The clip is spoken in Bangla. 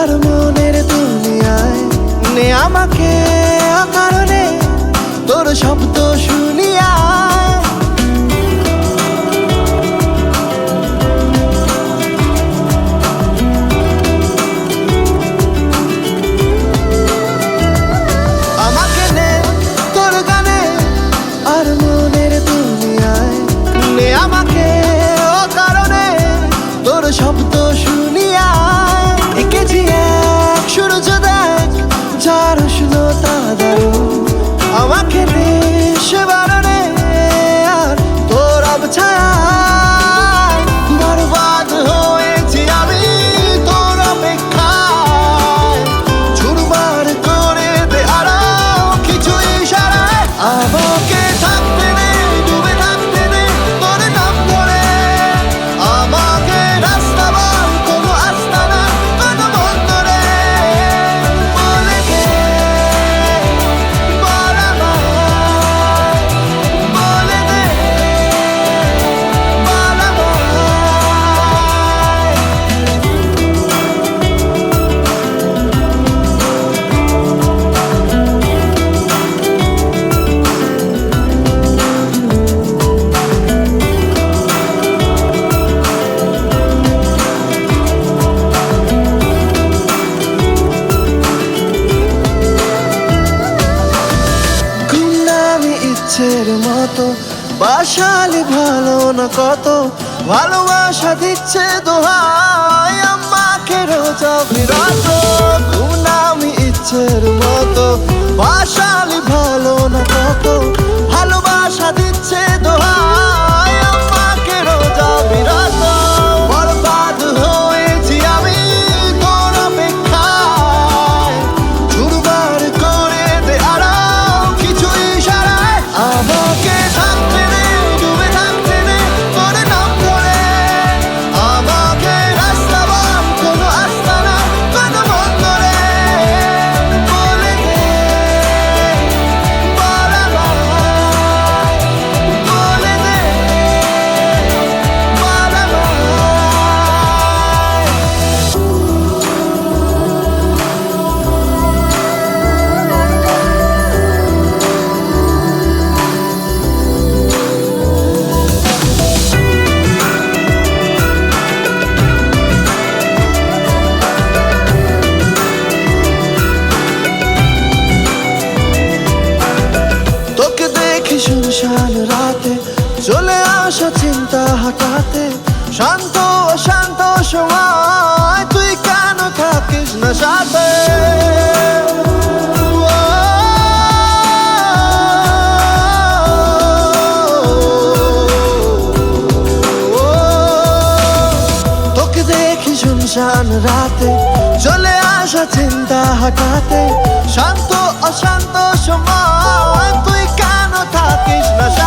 আর মনের দুনিয়ায় নে আমাকে অকারণে তোর শব্দ শুনিয়া। আমাকে নে তোর গানে আর মনের দুনিয়ায় নে আমাকে অকারণে তোর শব্দ শুনিয়া। এঁকেছি এক সূর্য দেখ যার উষ্ণতা দারুণ, আমাকে নে সে বারণে আর তোর অবছায়ায় বরবাদ হয়েছি আমি তোর অপেক্ষায়। চুরমার করে দে আরো কিছু ইশারায়, আমাকে থাকতে দে ডুবে থাকতে দে তোর নাম ধরে। আমাকে রাস্তা বল কোনো আস্তানা কোনো বন্দরে, বলে দে বল আমায়, বলে দে বল আমায়। গুমনামি ইচ্ছের মতো বাসালি ভালো না কত, ভালোবাসা দিচ্ছে দোহাই আমাকে রোজ বিরত। গুমনামি ইচ্ছের মতো বাসালি ভালো না কত, ভালোবাসা দিচ্ছে দোহাই আমাকে রোজ বিরত। বরবাদ হয়েছি আমি তোর অপেক্ষায়, চুরমার করে দে আরো কিছু ইশারায়। আমাকে থাকতে দে ডুবে থাকতে দে তোর নাম ধরে। আমাকে রাস্তা বল কোনো আস্তানা কোনো বন্দরে, বলে দে বল আমায়, বলে দে বল আমায়। তোকে দেখি শুনশান রাতে চলে আসা চিন্তা হঠাতে, শান্ত অশান্ত সময় তুই কেন থাকিস না সাথে। তোকে দেখি শুনশান রাতে চলে আসা চিন্তা হঠাতে, শান্ত অশান্ত সময় তুই কেন থাকিস না সাথে।